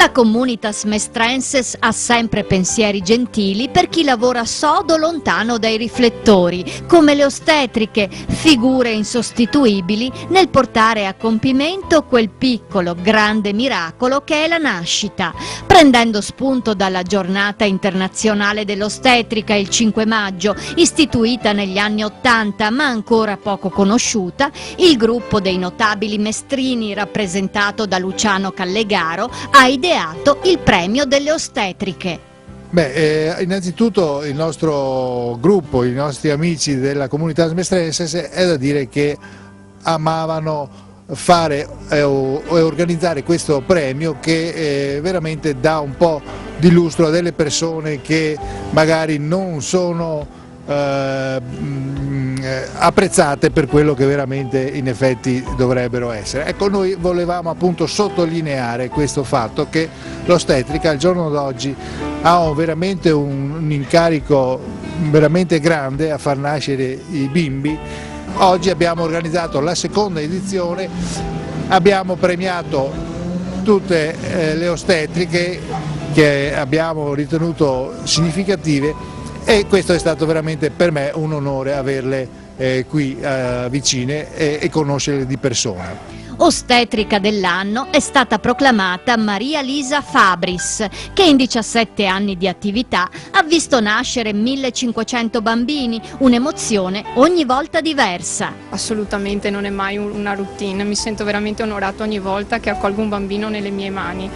La Communitas Mestrenses ha sempre pensieri gentili per chi lavora sodo lontano dai riflettori, come le ostetriche, figure insostituibili nel portare a compimento quel piccolo, grande miracolo che è la nascita. Prendendo spunto dalla giornata internazionale dell'ostetrica il 5 maggio, istituita negli anni '80 ma ancora poco conosciuta, il gruppo dei notabili mestrini rappresentato da Luciano Callegaro ha ideato il premio delle ostetriche. Innanzitutto il nostro gruppo, i nostri amici della Comunità Mestrenses è da dire che amavano fare o organizzare questo premio che veramente dà un po' di lustro a delle persone che magari non sono apprezzate per quello che veramente in effetti dovrebbero essere. Ecco, noi volevamo appunto sottolineare questo fatto che l'ostetrica al giorno d'oggi ha veramente un incarico veramente grande a far nascere i bimbi. Oggi abbiamo organizzato la seconda edizione, abbiamo premiato tutte le ostetriche che abbiamo ritenuto significative e questo è stato veramente per me un onore averle qui vicine e conoscerle di persona. Ostetrica dell'anno è stata proclamata Maria Lisa Fabris, che in 17 anni di attività ha visto nascere 1500 bambini, un'emozione ogni volta diversa. Assolutamente non è mai una routine, mi sento veramente onorato ogni volta che accolgo un bambino nelle mie mani.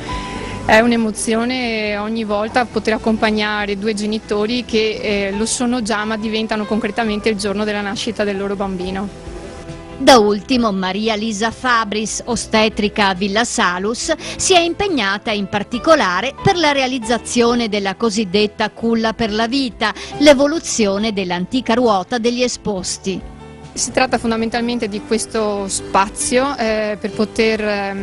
È un'emozione ogni volta poter accompagnare due genitori che lo sono già ma diventano concretamente il giorno della nascita del loro bambino. Da ultimo Maria Lisa Fabris, ostetrica a Villa Salus, si è impegnata in particolare per la realizzazione della cosiddetta culla per la vita, l'evoluzione dell'antica ruota degli esposti. Si tratta fondamentalmente di questo spazio per poter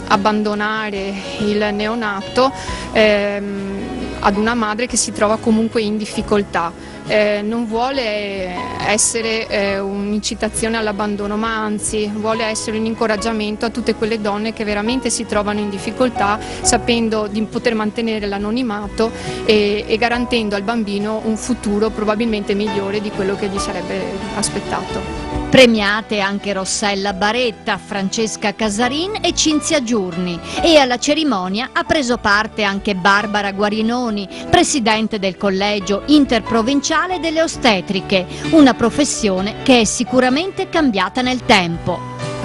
abbandonare il neonato ad una madre che si trova comunque in difficoltà. Non vuole essere un'incitazione all'abbandono, ma anzi vuole essere un incoraggiamento a tutte quelle donne che veramente si trovano in difficoltà, sapendo di poter mantenere l'anonimato e garantendo al bambino un futuro probabilmente migliore di quello che gli sarebbe aspettato. Premiate anche Rossella Baretta, Francesca Casarin e Cinzia Giurni, e alla cerimonia ha preso parte anche Barbara Guarinoni, presidente del Collegio Interprovinciale delle Ostetriche, una professione che è sicuramente cambiata nel tempo.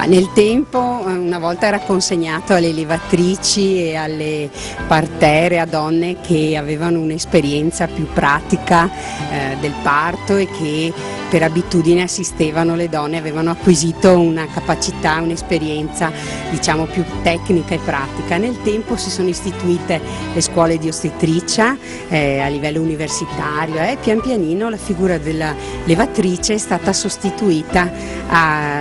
Nel tempo una volta era consegnato alle levatrici e alle partere, a donne che avevano un'esperienza più pratica del parto e che per abitudine assistevano le donne, avevano acquisito una capacità, un'esperienza diciamo più tecnica e pratica. Nel tempo si sono istituite le scuole di ostetricia a livello universitario e pian pianino la figura della levatrice è stata sostituita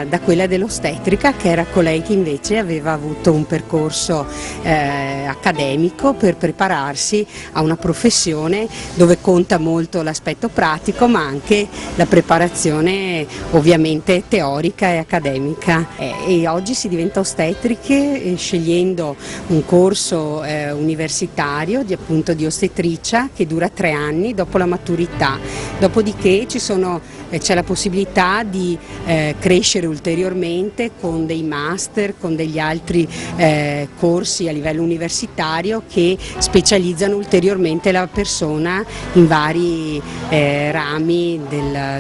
da quella dell'ostetrica, che era colei che invece aveva avuto un percorso accademico per prepararsi a una professione dove conta molto l'aspetto pratico ma anche la preparazione ovviamente teorica e accademica. E oggi si diventa ostetriche scegliendo un corso universitario appunto di ostetricia che dura 3 anni dopo la maturità, dopodiché c'è la possibilità di crescere ulteriormente con dei master, con degli altri corsi a livello universitario che specializzano ulteriormente la persona in vari rami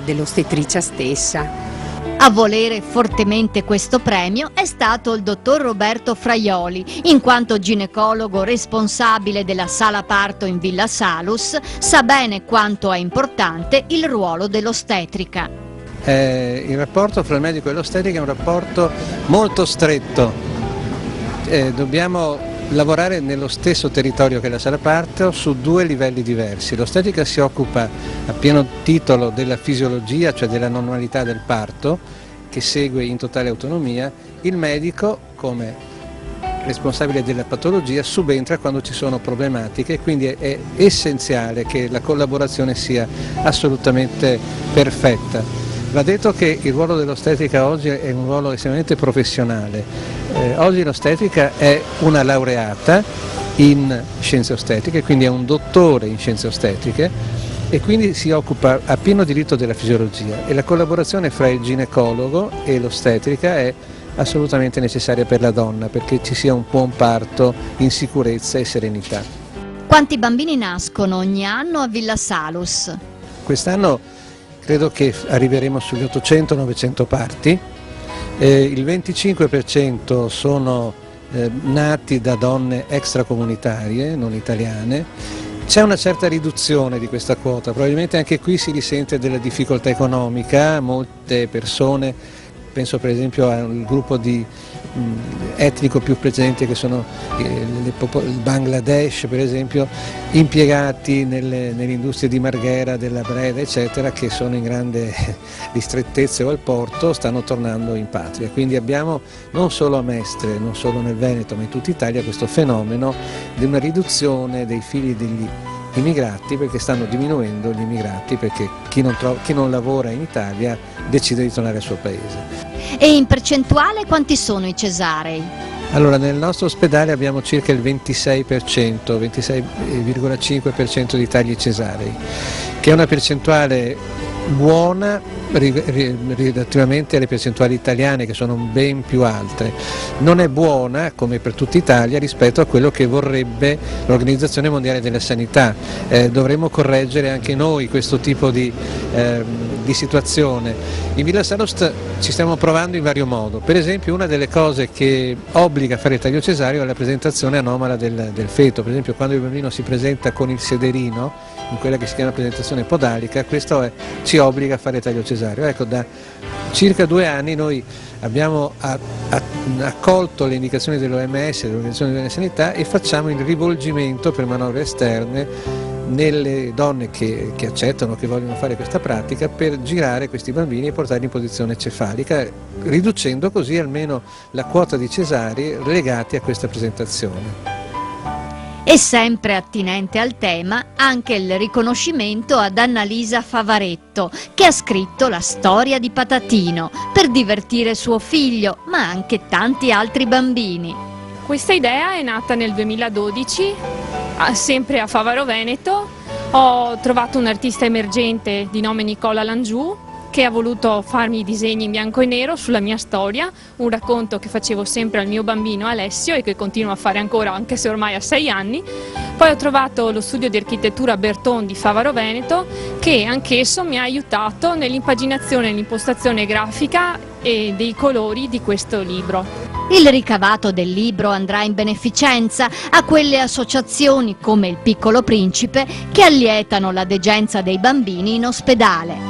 dell'ostetricia stessa. A volere fortemente questo premio è stato il dottor Roberto Fraioli, in quanto ginecologo responsabile della sala parto in Villa Salus, sa bene quanto è importante il ruolo dell'ostetrica. Il rapporto fra il medico e l'ostetrica è un rapporto molto stretto, dobbiamo lavorare nello stesso territorio che la sala parto su 2 livelli diversi. L'ostetrica si occupa a pieno titolo della fisiologia, cioè della normalità del parto, che segue in totale autonomia. Il medico, come responsabile della patologia, subentra quando ci sono problematiche, quindi è essenziale che la collaborazione sia assolutamente perfetta. Va detto che il ruolo dell'ostetrica oggi è un ruolo estremamente professionale. Oggi l'ostetrica è una laureata in scienze ostetriche, quindi è un dottore in scienze ostetriche e quindi si occupa a pieno diritto della fisiologia, e la collaborazione fra il ginecologo e l'ostetrica è assolutamente necessaria per la donna, perché ci sia un buon parto in sicurezza e serenità. Quanti bambini nascono ogni anno a Villa Salus? Quest'anno credo che arriveremo sugli 800-900 parti, il 25% sono nati da donne extracomunitarie, non italiane. C'è una certa riduzione di questa quota, probabilmente anche qui si risente della difficoltà economica, molte persone, penso per esempio al gruppo etnico più presente che sono il Bangladesh per esempio, impiegati nelle industrie di Marghera, della Breda eccetera, che sono in grande ristrettezze o al porto, stanno tornando in patria. Quindi abbiamo non solo a Mestre, non solo nel Veneto ma in tutta Italia questo fenomeno di una riduzione dei figli degli immigrati, perché stanno diminuendo gli immigrati, perché chi non lavora in Italia decide di tornare al suo paese. E in percentuale quanti sono i cesarei? Allora, nel nostro ospedale abbiamo circa il 26,5% di tagli cesarei, che è una percentuale buona relativamente alle percentuali italiane, che sono ben più alte. Non è buona, come per tutta Italia, rispetto a quello che vorrebbe l'Organizzazione Mondiale della Sanità. Dovremmo correggere anche noi questo tipo di situazione. In Villa Salus ci stiamo provando in vario modo. Per esempio, una delle cose che obbliga a fare il taglio cesareo è la presentazione anomala del feto. Per esempio, quando il bambino si presenta con il sederino, in quella che si chiama presentazione podalica, questo ci obbliga a fare il taglio cesareo. Ecco, da circa 2 anni noi abbiamo accolto le indicazioni dell'OMS, dell'Organizzazione della Sanità, e facciamo il rivolgimento per manovre esterne nelle donne che accettano, che vogliono fare questa pratica, per girare questi bambini e portarli in posizione cefalica, riducendo così almeno la quota di cesarei legati a questa presentazione. E sempre attinente al tema anche il riconoscimento ad Annalisa Favaretto, che ha scritto la storia di Patatino per divertire suo figlio, ma anche tanti altri bambini. Questa idea è nata nel 2012, sempre a Favaro Veneto. Ho trovato un artista emergente di nome Nicola Langiù, che ha voluto farmi i disegni in bianco e nero sulla mia storia, un racconto che facevo sempre al mio bambino Alessio e che continuo a fare ancora, anche se ormai ha 6 anni. Poi ho trovato lo studio di architettura Berton di Favaro Veneto, che anch'esso mi ha aiutato nell'impaginazione e nell'impostazione grafica e dei colori di questo libro. Il ricavato del libro andrà in beneficenza a quelle associazioni come il Piccolo Principe che allietano la degenza dei bambini in ospedale.